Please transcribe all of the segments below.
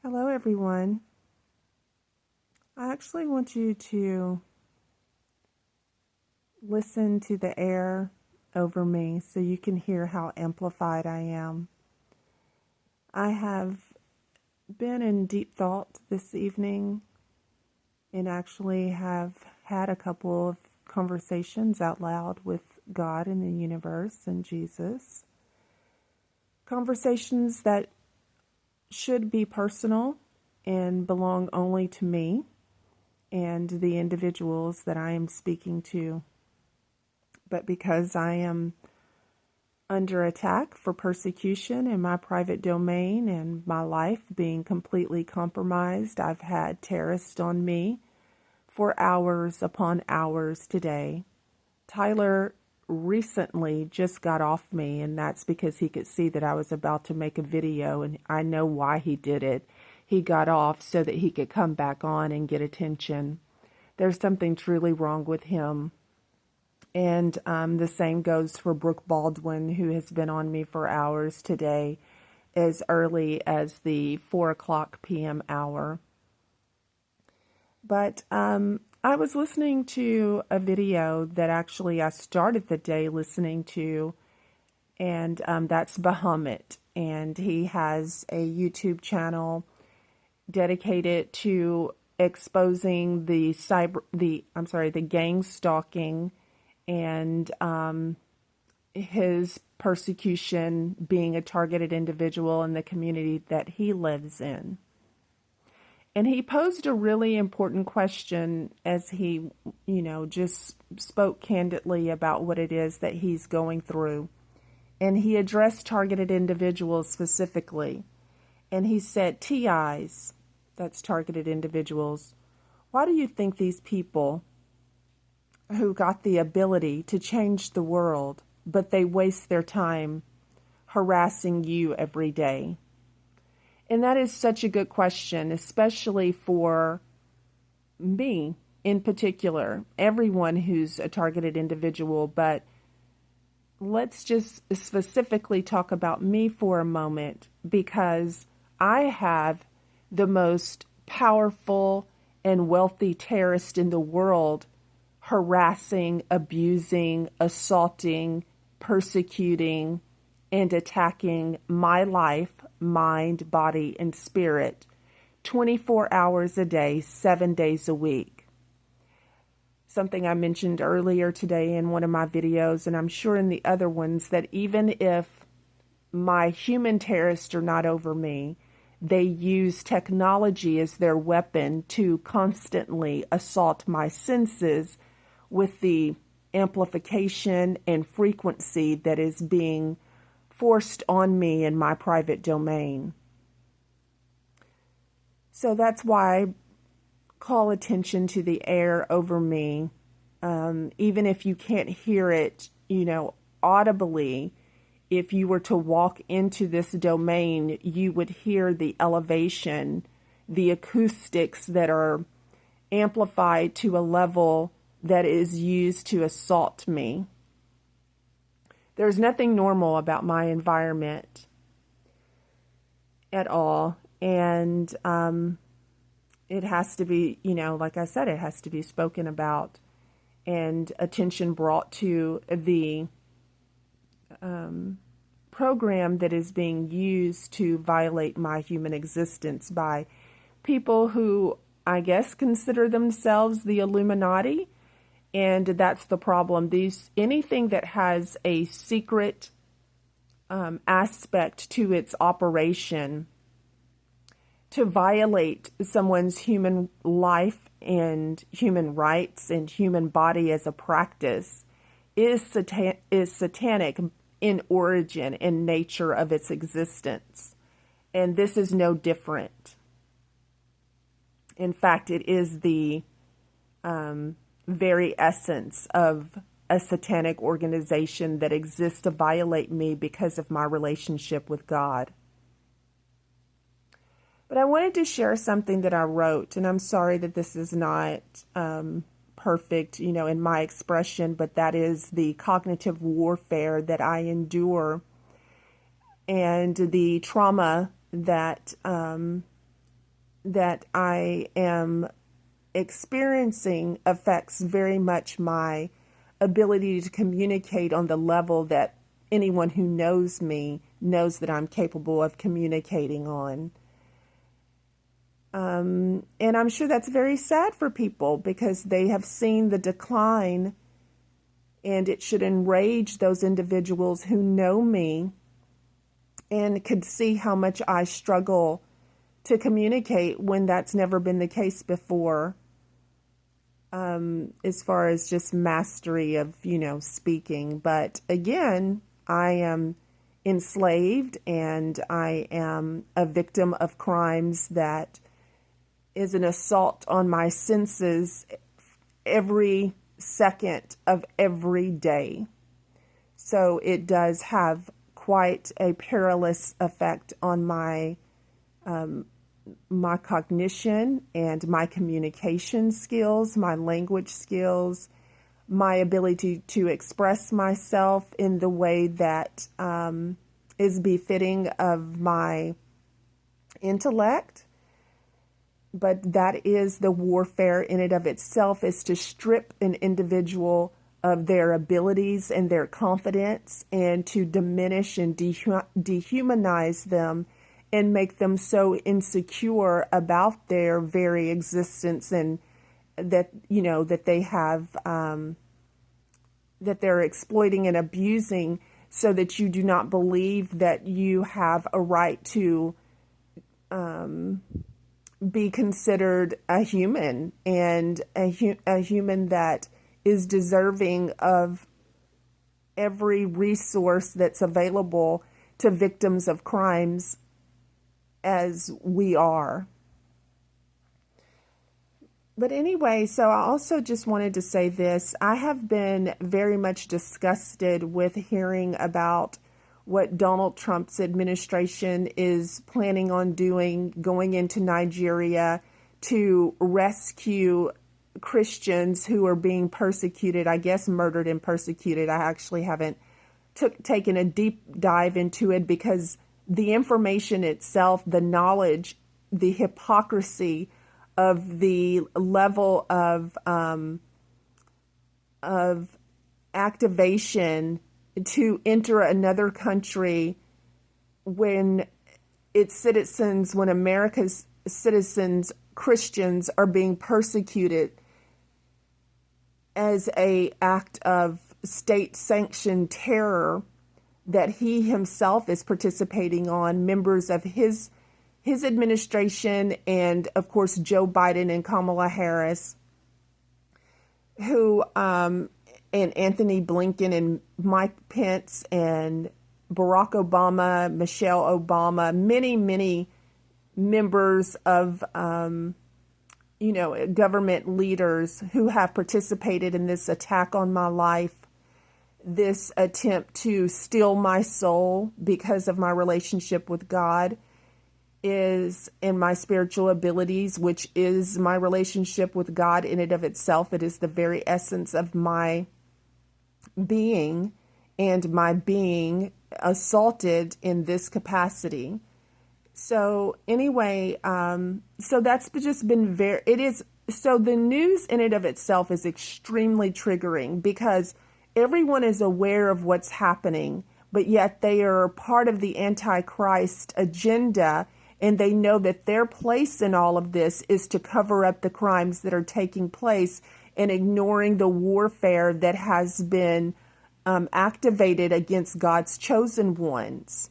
Hello, everyone. I actually want you to listen to the air over me so you can hear how amplified I am. I have been in deep thought this evening and actually have had a couple of conversations out loud with God and the universe and Jesus. Conversations that should be personal and belong only to me and the individuals that I am speaking to. But because I am under attack for persecution in my private domain and my life being completely compromised, I've had terrorists on me for hours upon hours today. Tyler recently just got off me, and that's because he could see that I was about to make a video, and I know why he did it. He got off so that he could come back on and get attention. There's something truly wrong with him. And the same goes for Brooke Baldwin, who has been on me for hours today, as early as the 4:00 p.m. hour. But I was listening to a video that actually I started the day listening to, and that's Bahamut. And he has a YouTube channel dedicated to exposing the gang stalking and his persecution, being a targeted individual in the community that he lives in. And he posed a really important question as he, just spoke candidly about what it is that he's going through. And he addressed targeted individuals specifically. And he said, TIs, that's targeted individuals, why do you think these people who got the ability to change the world, but they waste their time harassing you every day? And that is such a good question, especially for me in particular, everyone who's a targeted individual. But let's just specifically talk about me for a moment, because I have the most powerful and wealthy terrorist in the world harassing, abusing, assaulting, persecuting, and attacking my life, mind, body, and spirit 24 hours a day, 7 days a week. Something I mentioned earlier today in one of my videos, and I'm sure in the other ones, that even if my human terrorists are not over me, they use technology as their weapon to constantly assault my senses with the amplification and frequency that is being forced on me in my private domain. So that's why I call attention to the air over me. Even if you can't hear it, audibly, if you were to walk into this domain, you would hear the elevation, the acoustics that are amplified to a level that is used to assault me. There's nothing normal about my environment at all. And it has to be, like I said, it has to be spoken about and attention brought to the program that is being used to violate my human existence by people who, I guess, consider themselves the Illuminati. And that's the problem. Anything that has a secret aspect to its operation to violate someone's human life and human rights and human body as a practice is satanic in origin and nature of its existence. And this is no different. In fact, it is the very essence of a satanic organization that exists to violate me because of my relationship with God. But I wanted to share something that I wrote, and I'm sorry that this is not perfect, in my expression, but that is the cognitive warfare that I endure and the trauma that that I am experiencing affects very much my ability to communicate on the level that anyone who knows me knows that I'm capable of communicating on. And I'm sure that's very sad for people because they have seen the decline, and it should enrage those individuals who know me and could see how much I struggle to communicate when that's never been the case before, as far as just mastery of, speaking. But again, I am enslaved and I am a victim of crimes that is an assault on my senses every second of every day. So it does have quite a perilous effect on my cognition and my communication skills, my language skills, my ability to express myself in the way that is befitting of my intellect. But that is the warfare in and of itself, is to strip an individual of their abilities and their confidence and to diminish and dehumanize them and make them so insecure about their very existence, and that, that they have, that they're exploiting and abusing, so that you do not believe that you have a right to be considered a human, and a human that is deserving of every resource that's available to victims of crimes as we are. But anyway, so I also just wanted to say this. I have been very much disgusted with hearing about what Donald Trump's administration is planning on doing, going into Nigeria to rescue Christians who are being persecuted, I guess murdered and persecuted. I actually haven't taken a deep dive into it, because the information itself, the knowledge, the hypocrisy of the level of activation to enter another country when its citizens, when America's citizens, Christians, are being persecuted as a act of state-sanctioned terror that he himself is participating on, members of his administration, and of course Joe Biden and Kamala Harris, who and Anthony Blinken and Mike Pence and Barack Obama, Michelle Obama, many members of government leaders who have participated in this attack on my life, this attempt to steal my soul because of my relationship with God is, and my spiritual abilities, which is my relationship with God in and of itself. It is the very essence of my being, and my being assaulted in this capacity. So anyway, so that's just been so the news in and of itself is extremely triggering, because everyone is aware of what's happening, but yet they are part of the Antichrist agenda, and they know that their place in all of this is to cover up the crimes that are taking place and ignoring the warfare that has been activated against God's chosen ones.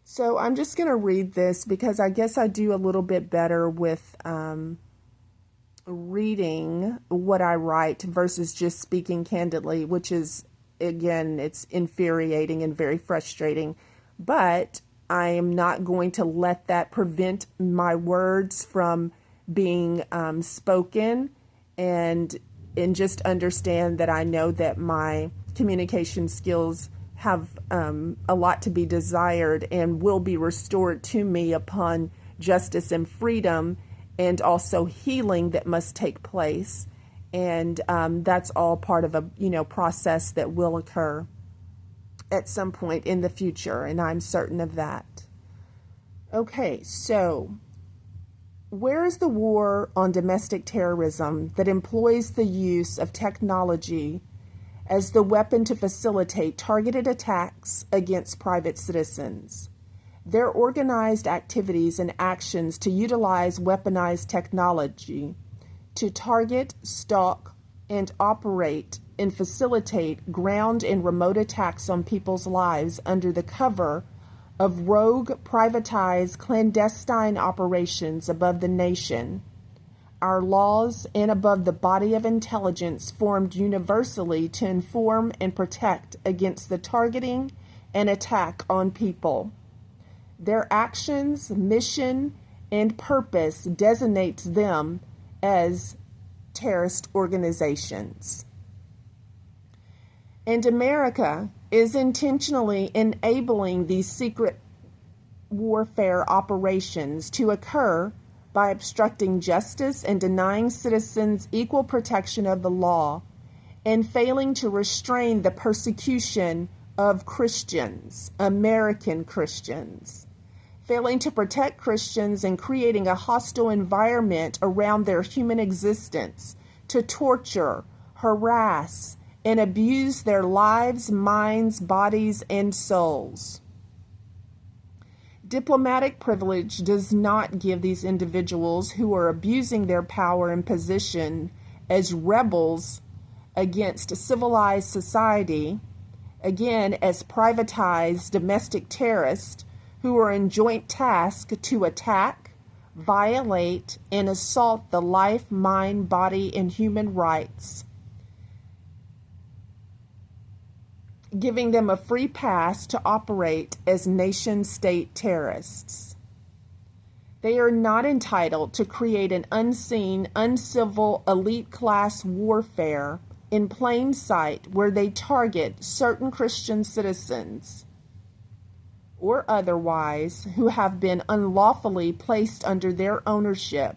So I'm just going to read this, because I guess I do a little bit better with reading what I write versus just speaking candidly, which is, again, it's infuriating and very frustrating. But I am not going to let that prevent my words from being spoken, and just understand that I know that my communication skills have a lot to be desired and will be restored to me upon justice and freedom, and also healing that must take place. And that's all part of a process that will occur at some point in the future, and I'm certain of that. Okay, so Where is the war on domestic terrorism that employs the use of technology as the weapon to facilitate targeted attacks against private citizens? Their organized activities and actions to utilize weaponized technology to target, stalk, and operate and facilitate ground and remote attacks on people's lives under the cover of rogue, privatized, clandestine operations above the nation, our laws, and above the body of intelligence formed universally to inform and protect against the targeting and attack on people. Their actions, mission, and purpose designates them as terrorist organizations. And America is intentionally enabling these secret warfare operations to occur by obstructing justice and denying citizens equal protection of the law, and failing to restrain the persecution of Christians, American Christians, failing to protect Christians and creating a hostile environment around their human existence to torture, harass, and abuse their lives, minds, bodies, and souls. Diplomatic privilege does not give these individuals who are abusing their power and position as rebels against civilized society, again, as privatized domestic terrorists who are in joint task to attack, violate, and assault the life, mind, body, and human rights, giving them a free pass to operate as nation-state terrorists. They are not entitled to create an unseen, uncivil, elite-class warfare in plain sight where they target certain Christian citizens or otherwise who have been unlawfully placed under their ownership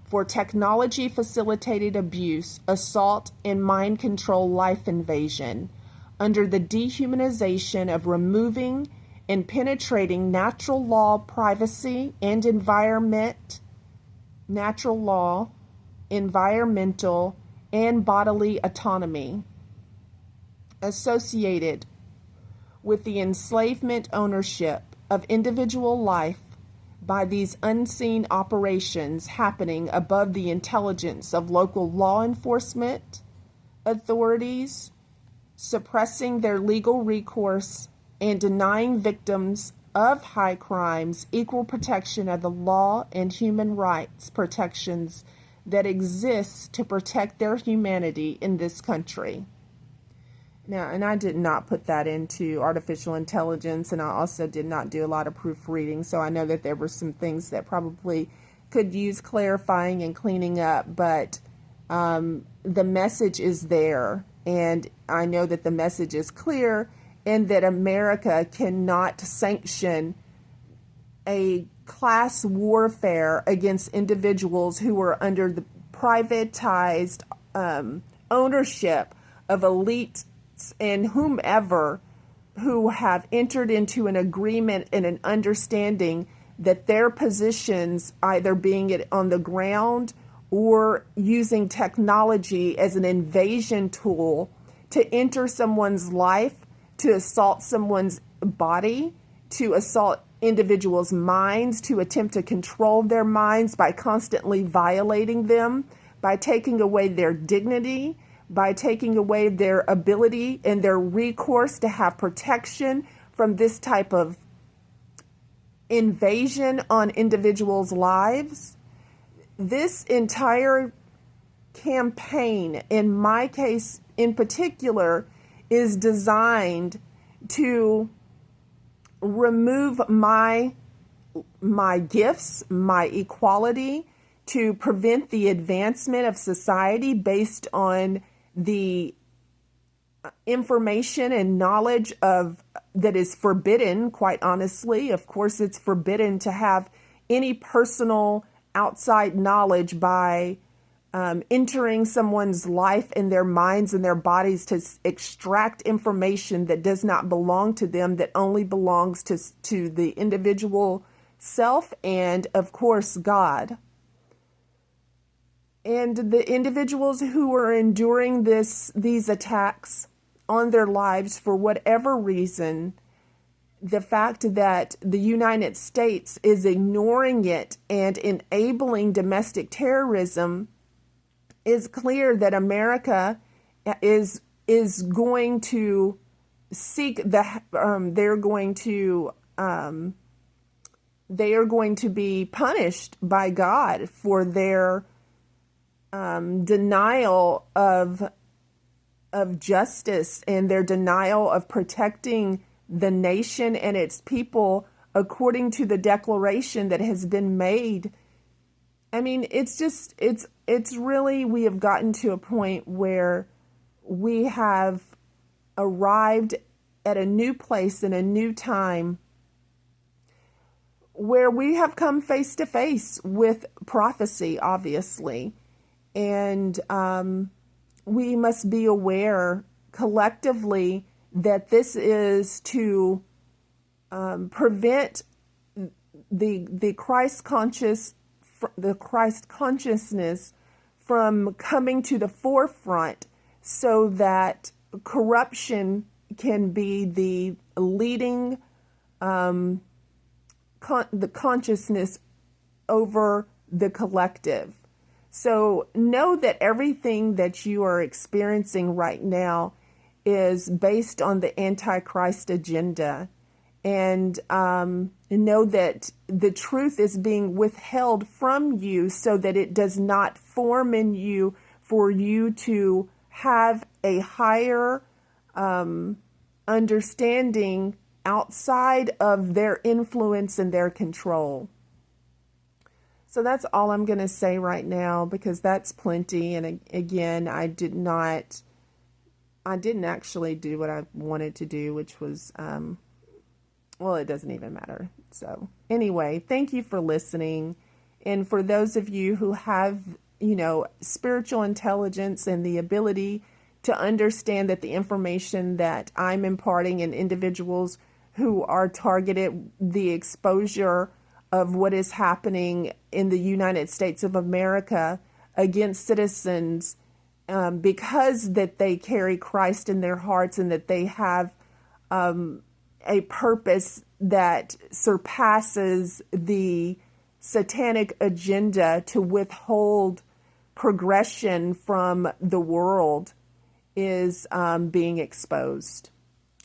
for technology-facilitated abuse, assault, and mind control life invasion, under the dehumanization of removing and penetrating natural law, privacy, and natural law, environmental, and bodily autonomy associated with the enslavement ownership of individual life by these unseen operations happening above the intelligence of local law enforcement authorities, suppressing their legal recourse, and denying victims of high crimes equal protection of the law and human rights protections that exist to protect their humanity in this country. Now, and I did not put that into artificial intelligence, and I also did not do a lot of proofreading, so I know that there were some things that probably could use clarifying and cleaning up, but the message is there. And I know that the message is clear, and that America cannot sanction a class warfare against individuals who are under the privatized ownership of elites and whomever who have entered into an agreement and an understanding that their positions, either being it on the ground or using technology as an invasion tool to enter someone's life, to assault someone's body, to assault individuals' minds, to attempt to control their minds by constantly violating them, by taking away their dignity, by taking away their ability and their recourse to have protection from this type of invasion on individuals' lives. This entire campaign, in my case in particular, is designed to remove my gifts, my equality, to prevent the advancement of society based on the information and knowledge of that is forbidden, quite honestly. Of course, it's forbidden to have any personal outside knowledge by entering someone's life and their minds and their bodies to extract information that does not belong to them, that only belongs to the individual self and, of course, God. And the individuals who are enduring these attacks on their lives for whatever reason, the fact that the United States is ignoring it and enabling domestic terrorism is clear that America is going to seek they are going to be punished by God for their denial of justice and their denial of protecting the nation and its people according to the declaration that has been made. I mean, it's really, we have gotten to a point where we have arrived at a new place in a new time where we have come face to face with prophecy, obviously. And we must be aware collectively that this is to prevent the Christ consciousness from coming to the forefront, so that corruption can be the leading the consciousness over the collective. So know that everything that you are experiencing right now is based on the Antichrist agenda. And know that the truth is being withheld from you so that it does not form in you, for you to have a higher understanding outside of their influence and their control. So that's all I'm going to say right now, because that's plenty. And again, I didn't actually do what I wanted to do, which was, well, it doesn't even matter. So anyway, thank you for listening. And for those of you who have, spiritual intelligence and the ability to understand that the information that I'm imparting in individuals who are targeted, the exposure of what is happening in the United States of America against citizens, because that they carry Christ in their hearts and that they have a purpose that surpasses the satanic agenda to withhold progression from the world, is being exposed.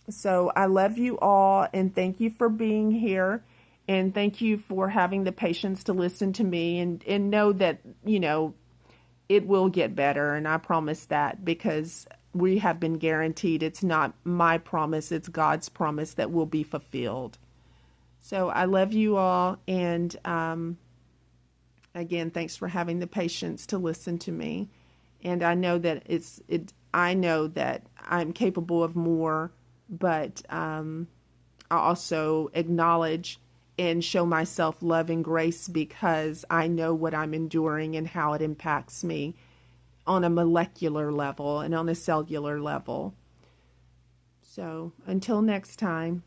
So I love you all, and thank you for being here, and thank you for having the patience to listen to me, and know that, it will get better, and I promise that, because we have been guaranteed. It's not my promise, it's God's promise that will be fulfilled. So I love you all, and again, thanks for having the patience to listen to me. And I know that I know that I'm capable of more, but I also acknowledge and show myself love and grace, because I know what I'm enduring and how it impacts me on a molecular level and on a cellular level. So until next time.